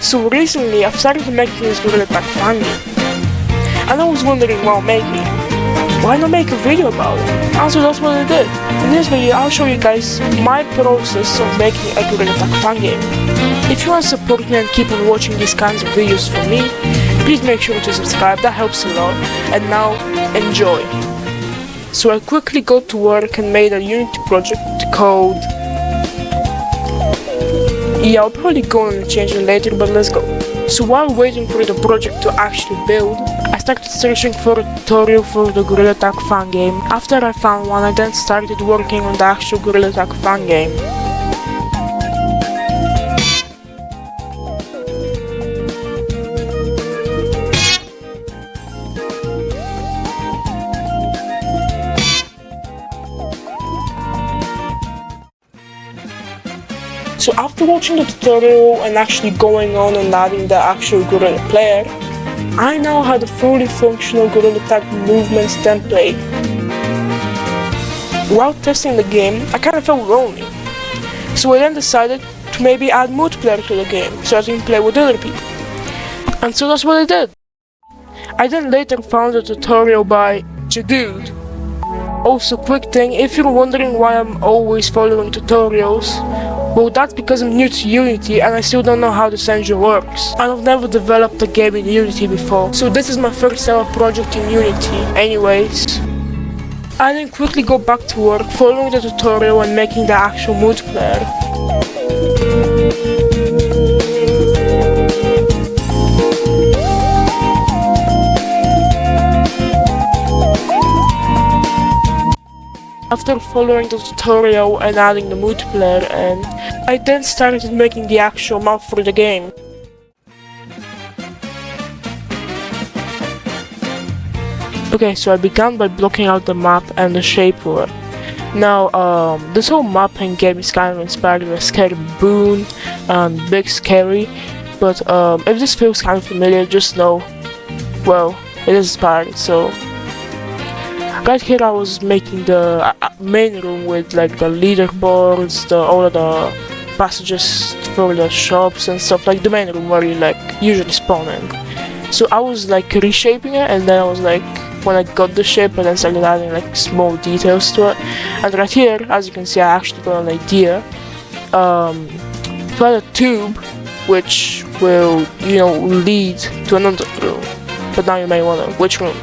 So recently I've started making this Gorilla Tag fan game, and I was wondering why not make a video about it? And so that's what I did. In this video I'll show you guys my process of making a Gorilla Tag fan game. If you want to support me and keep on watching these kinds of videos from me, please make sure to subscribe, that helps a lot. And now, enjoy! So I quickly got to work and made a Unity project called... Yeah, I'll probably go on and change it later, but let's go. So while waiting for the project to actually build, I started searching for a tutorial for the Gorilla Tag fan game. After I found one, I then started working on the actual Gorilla Tag fan game. So after watching the tutorial and actually going on and adding the actual Gorilla player, I now had a fully functional Gorilla Tag movements template. While testing the game, I kinda felt lonely. So I then decided to maybe add multiplayer to the game, so I can play with other people. And so that's what I did. I then later found a tutorial by Dude. Also, quick thing, if you're wondering why I'm always following tutorials, well, that's because I'm new to Unity and I still don't know how this engine works. And I've never developed a game in Unity before, so this is my first ever project in Unity. Anyways, I then quickly go back to work following the tutorial and making the actual multiplayer. After following the tutorial and adding the multiplayer, and I then started making the actual map for the game. Okay, so I began by blocking out the map and the shape work. Now, this whole mapping game is kind of inspired by Scary Boon and Big Scary, but if this feels kind of familiar, just know, well, it is inspired, so... Right here I was making the main room with like the leaderboards, all of the passages for the shops and stuff, like the main room where you like usually spawn in. So I was like reshaping it, and then I was like, when I got the shape, I then started adding like small details to it. And right here, as you can see, I actually got an idea to add a tube which will, you know, lead to another room. But now you may wonder, which room?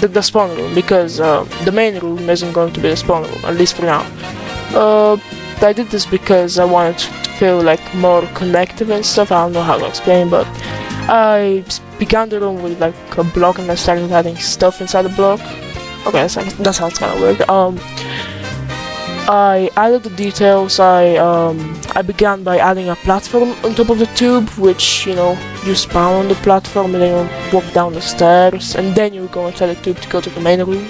The spawn room, because the main room isn't going to be the spawn room, at least for now. I did this because I wanted to feel like more connected and stuff. I don't know how to explain, but I began the room with like a block and I started adding stuff inside the block. Okay, that sounds kind of weird. I added the details. I began by adding a platform on top of the tube, which, you know, you spawn on the platform and then you walk down the stairs, and then you go inside the tube to go to the main room.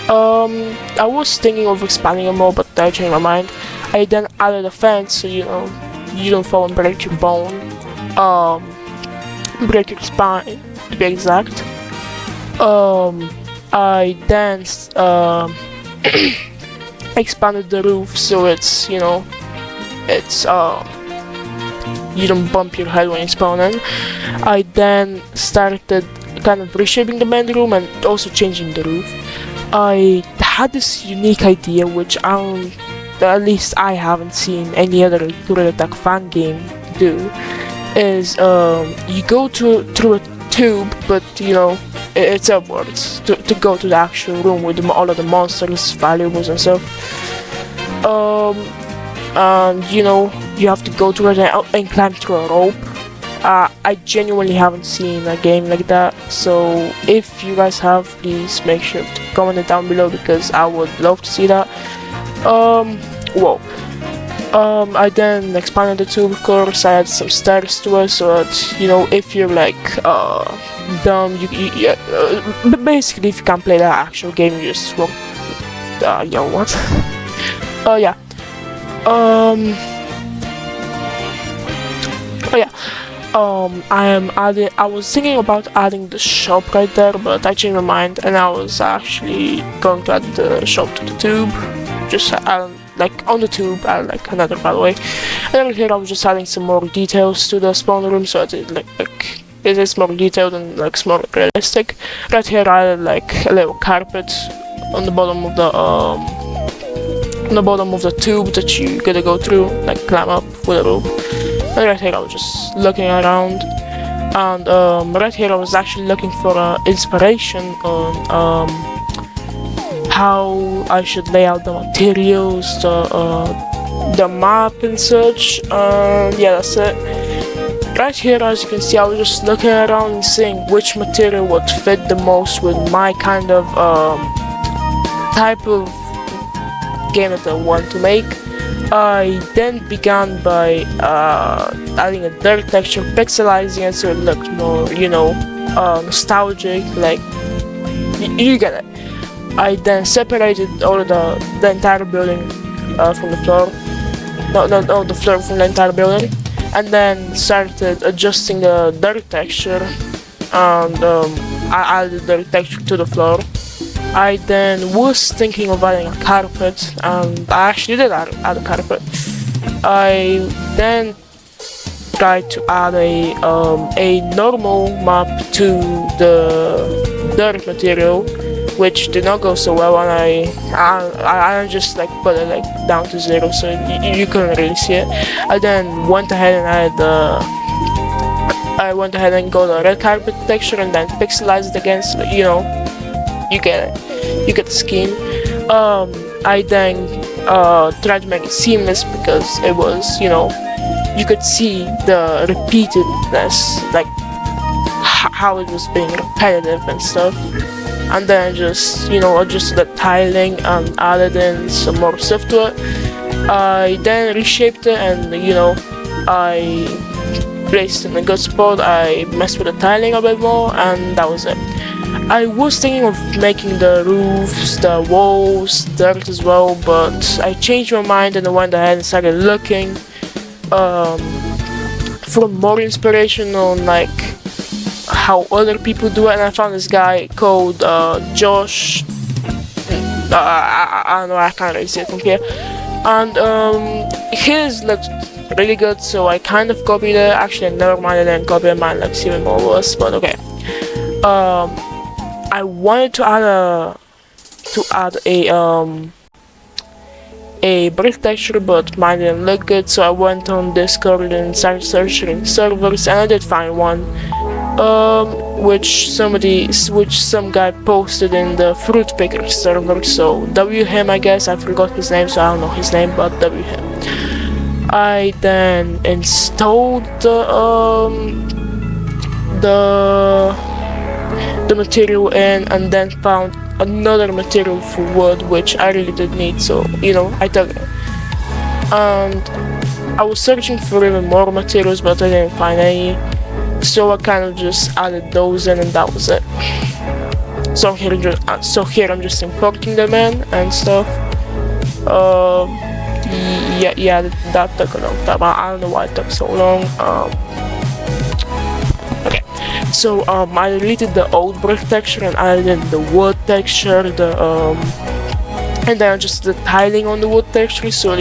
I was thinking of expanding it more, but I changed my mind. I then added a fence, so you know, you don't fall and break your bone, break your spine, to be exact. I then expanded the roof so it's, you know, it's you don't bump your head when you spawn in. I then started kind of reshaping the main room and also changing the roof. I had this unique idea which at least I haven't seen any other Gorilla Tag fan game do, is you go through a tube, but you know, it's upwards to go to the actual room with all of the monsters, valuables and stuff. And you know, you have to go through it and climb through a rope. I genuinely haven't seen a game like that, so if you guys have, please make sure to comment it down below because I would love to see that. I then expanded the tube, of course. I added some stairs to it so that, you know, if you're like dumb, but basically if you can't play that actual game, you just won't. Yo, what? Yeah. I was thinking about adding the shop right there, but I changed my mind and I was actually going to add the shop to the tube. Just like on the tube, like another, by the way. And then here I was just adding some more details to the spawn room, so it it is more detailed and like more realistic. Right here I added like a little carpet on the bottom of the tube that you gotta go through, like climb up with a rope. And right here I was just looking around, and right here I was actually looking for inspiration on how I should lay out the materials, the map and such. Yeah, that's it. Right here, as you can see, I was just looking around and seeing which material would fit the most with my kind of type of game that I want to make. I then began by adding a dirt texture, pixelizing it so it looked more, nostalgic, like you get it. I then separated all the entire building from the floor. No, the floor from the entire building. And then started adjusting the dirt texture, and I added the dirt texture to the floor. I then was thinking of adding a carpet, and I actually did add a carpet. I then tried to add a normal map to the dirt material, which did not go so well, and I just like put it like down to 0, so you couldn't really see it. I then went ahead and got a red carpet texture and then pixelized it again, so you get it, you get the scheme. I then tried to make it seamless because it was, you could see the repeatedness, like how it was being repetitive and stuff. And then just adjusted the tiling and added in some more stuff to it. I then reshaped it, and I placed it in a good spot. I messed with the tiling a bit more, and that was it. I was thinking of making the roofs, the walls, dirt as well, but I changed my mind and I went ahead and started looking for more inspiration on like how other people do it, and I found this guy called Josh. I don't know, I can't really see it from here. And his looked really good, so I kind of copied it. Actually, never mind, I didn't copy it. Mine looks even more worse, but okay. I wanted to add a brick texture, but mine didn't look good, so I went on Discord and started searching servers, and I did find one. Which some guy posted in the fruit picker server, so W him, I guess. I forgot his name, so I don't know his name, but W him. I then installed the material in, and then found another material for wood, which I really did need, so I took it. And I was searching for even more materials, but I didn't find any. So I kind of just added those in, and that was it. So here I'm just importing them in and stuff. Yeah, that took a long time. I don't know why it took so long. Okay, so I deleted the old brick texture and added the wood texture, and then just the tiling on the wood texture, so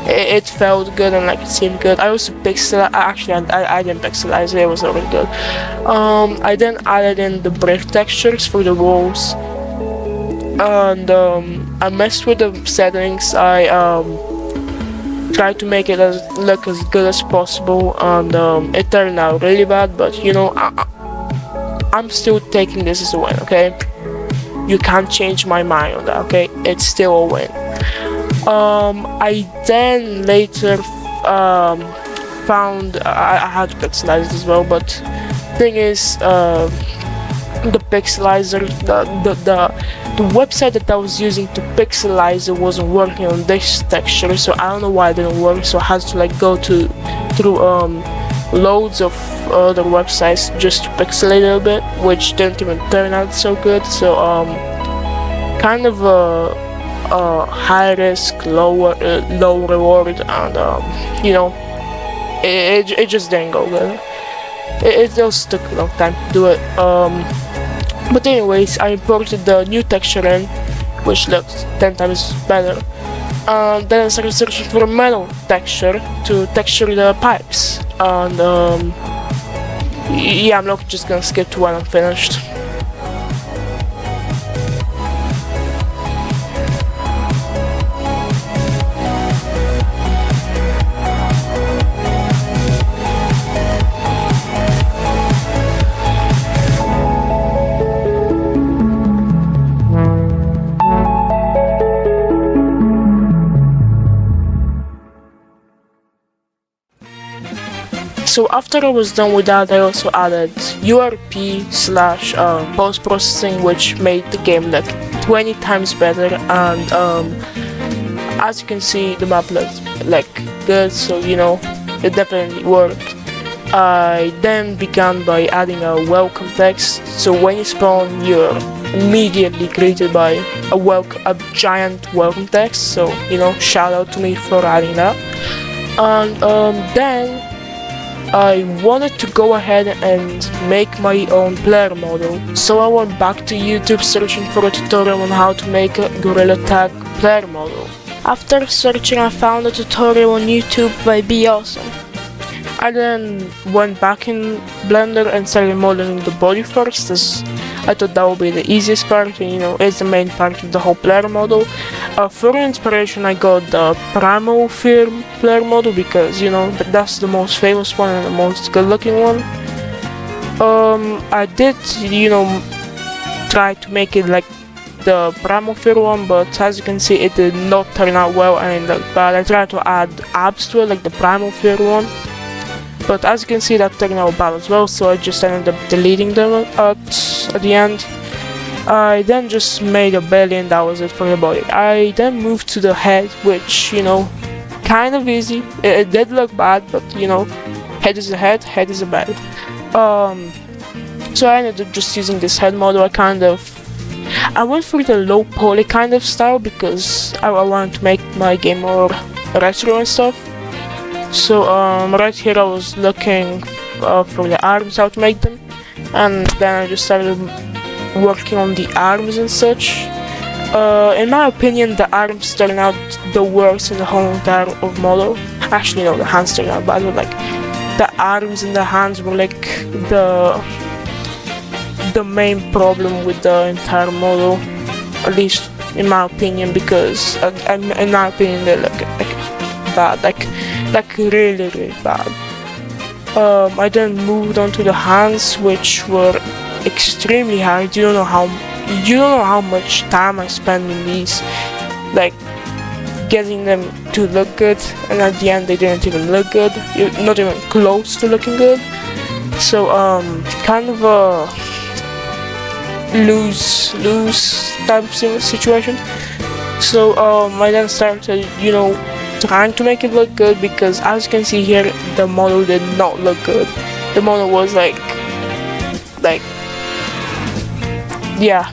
it felt good and like it seemed good. I also I didn't pixelize it, it was already good. I then added in the brick textures for the walls, and I messed with the settings. I tried to make it look as good as possible, and it turned out really bad, but I'm still taking this as a win, okay? You can't change my mind on that, okay? It's still a win. I then later found I had to pixelize it as well, but thing is, the pixelizer, the website that I was using to pixelize it wasn't working on this texture, so I don't know why it didn't work. So I had to like go through loads of other websites just to pixelate it a bit, which didn't even turn out so good. So kind of a high risk, low reward, and it just didn't go good. It just took a long time to do it. But anyways, I imported the new texture in, which looked 10 times better. Then I started searching for a metal texture to texture the pipes. And yeah, I'm not just gonna skip to when I'm finished. So after I was done with that, I also added URP slash post processing, which made the game look 20 times better. And as you can see, the map looks like good, so you know it definitely worked. I then began by adding a welcome text. So when you spawn, you're immediately greeted by a giant welcome text. So you know, shout out to me for adding that. And then I wanted to go ahead and make my own player model, so I went back to YouTube searching for a tutorial on how to make a Gorilla Tag player model. After searching, I found a tutorial on YouTube by Be Awesome. I then went back in Blender and started modeling the body first, as I thought that would be the easiest part, and you know, it's the main part of the whole player model. For inspiration, I got the Primal Firm player model because, you know, that's the most famous one and the most good looking one. I did, you know, try to make it like the Primal Firm one, but as you can see, it did not turn out well and it looked bad. I tried to add abs to it like the Primal Firm one, but as you can see, that turned out bad as well, so I just ended up deleting them at the end. I then just made a belly and that was it for the body. I then moved to the head, which, you know, kind of easy. It did look bad, but you know, head is a head, head is a bed. So I ended up just using this head model. I went for the low poly kind of style because I wanted to make my game more retro and stuff. So right here I was looking for the arms, how to make them, and then I just started working on the arms and such. In my opinion, the arms turned out the worst in the whole entire of model. Actually, no, the hands turned out bad, but like the arms and the hands were like the main problem with the entire model, at least in my opinion, because in my opinion they look like bad, like really bad. I then moved on to the hands, which were extremely hard. You don't know how much time I spent in these, like getting them to look good, and at the end they didn't even look good, not even close to looking good. So kind of a lose type of situation. So I then started, you know, trying to make it look good, because as you can see here, the model did not look good. The model was like yeah.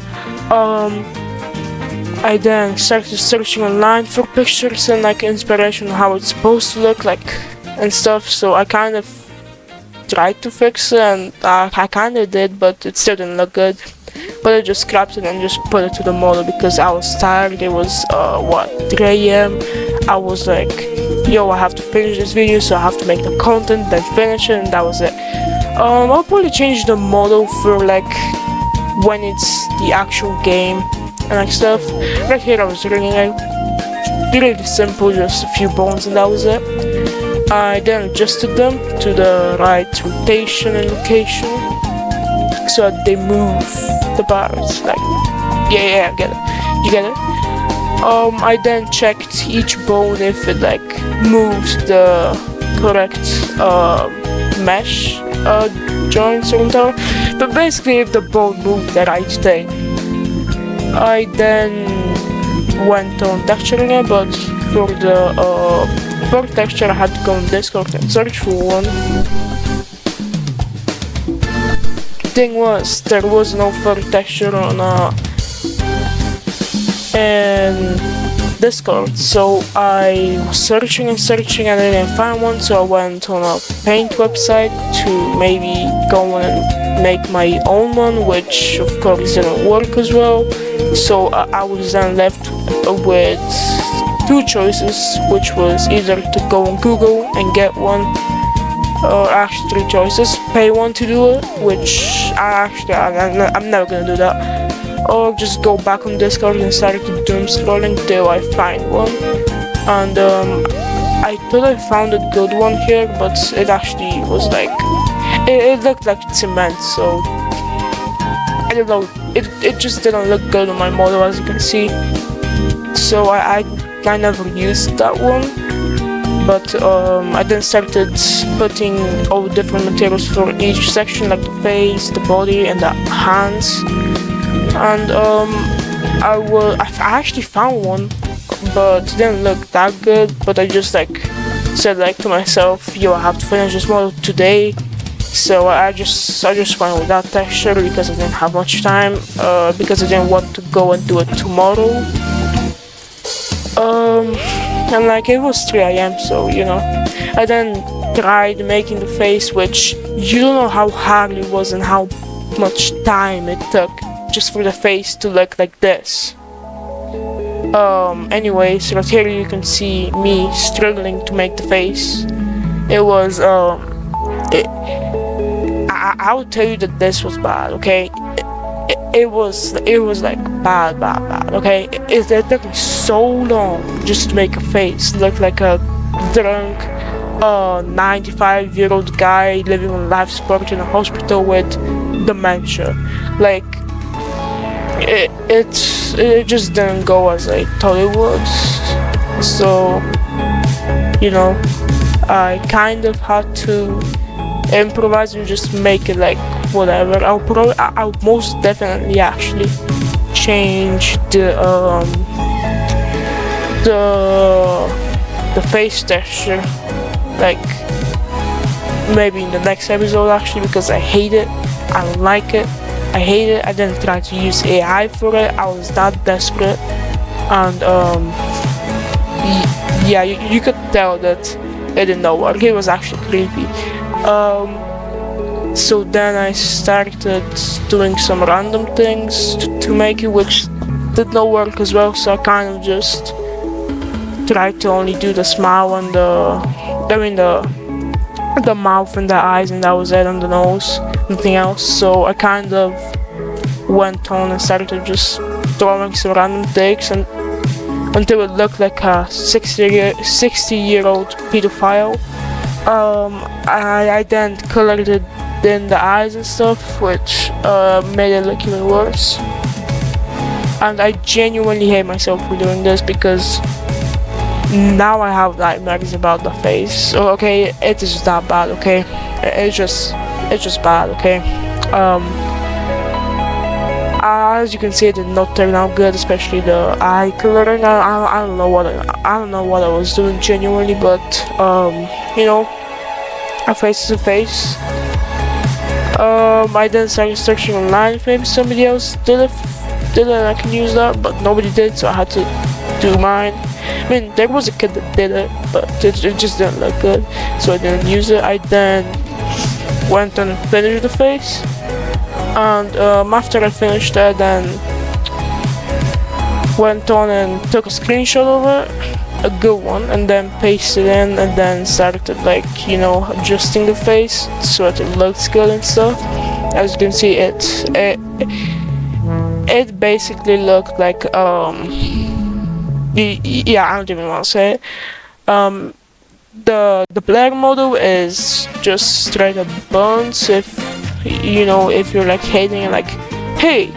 I then started searching online for pictures and like inspiration on how it's supposed to look like and stuff. So I kind of tried to fix it, and I kind of did, but it still didn't look good. But I just scrapped it and just put it to the model because I was tired. It was 3 AM. I was like, yo, I have to finish this video, so I have to make the content, then finish it, and that was it. I'll probably change the model for like when it's the actual game and like stuff. Right here I was doing like really simple, just a few bones, and that was it. I then adjusted them to the right rotation and location so that they move the bars. Like, yeah, I get it. You get it? I then checked each bone if it like moves the correct mesh joints or whatever. But basically, if the bone moved the right thing. I then went on texturing it, but for texture I had to go on Discord and search for one. Thing was, there was no fur texture on in Discord, so I was searching and I didn't find one, so I went on a paint website to maybe go and make my own one, which of course didn't work as well. So I was then left with two choices, which was either to go on Google and get one, or actually three choices: pay one to do it, which I'm never gonna do that, or just go back on Discord and start to doom scrolling till I find one. And I thought I found a good one here, but it actually was like it looked like cement, so I don't know. It just didn't look good on my model, as you can see. So I never used that one. But I then started putting all the different materials for each section, like the face, the body, and the hands. And I actually found one, but it didn't look that good. But I just said to myself, yo, I have to finish this model today. So I just went with that texture because I didn't have much time. Because I didn't want to go and do it tomorrow. And it was 3 AM, so I then tried making the face, which you don't know how hard it was and how much time it took just for the face to look like this. Anyways, right here you can see me struggling to make the face. It was I would tell you that this was bad, okay? It was bad, okay? It took me so long just to make a face look like a drunk 95-year-old guy living on life support in a hospital with dementia. It just didn't go as I thought it would. So I kind of had to improvise and just make it whatever. I'll most definitely actually change the face texture, maybe in the next episode actually, because I hate it. I don't like it. I hate it. I didn't try to use AI for it. I was that desperate, and yeah, you could tell that it didn't work. It was actually creepy. So then I started doing some random things to make it, which did not work as well. So I kind of just tried to only do the smile and the mouth and the eyes, and that was it, and the nose, nothing else. So I kind of went on and started just drawing some random takes and until it looked like a 60-year-old pedophile. I then colored it in the eyes and stuff, which made it look even worse. And I genuinely hate myself for doing this because now I have nightmares about the face. So okay, it is that bad, okay? It's just bad, okay? As you can see, it did not turn out good, especially the eye coloring. I don't know what I was doing genuinely, but a face is a face. I then started searching online if maybe somebody else did it and I can use that, but nobody did, so I had to do mine. I mean, there was a kid that did it, but it just didn't look good, so I didn't use it. I then went on and finished the face, and after I finished that, then went on and took a screenshot of it, a good one, and then pasted in, and then started adjusting the face so that it looks good and stuff. As you can see, it basically looked like yeah, I don't even want to say it. The black model is just straight up burns. If you're hating it, hey,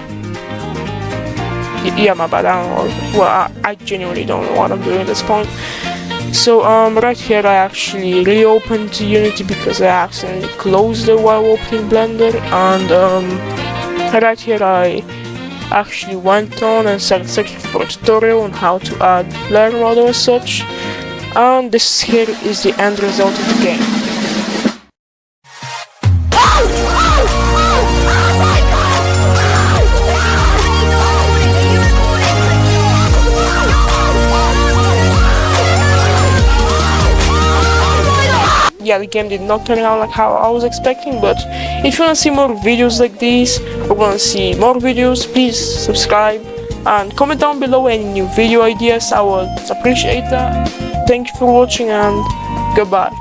yeah, my bad, I don't know. Well, I genuinely don't know what I'm doing at this point. So right here I actually reopened Unity because I accidentally closed it while opening Blender, and right here I actually went on and started searching for a tutorial on how to add blur model and such, and this here is the end result of the game. Yeah, the game did not turn out like how I was expecting, but if you want to see more videos like these, or want to see more videos, please subscribe, and comment down below any new video ideas. I would appreciate that. Thank you for watching and goodbye.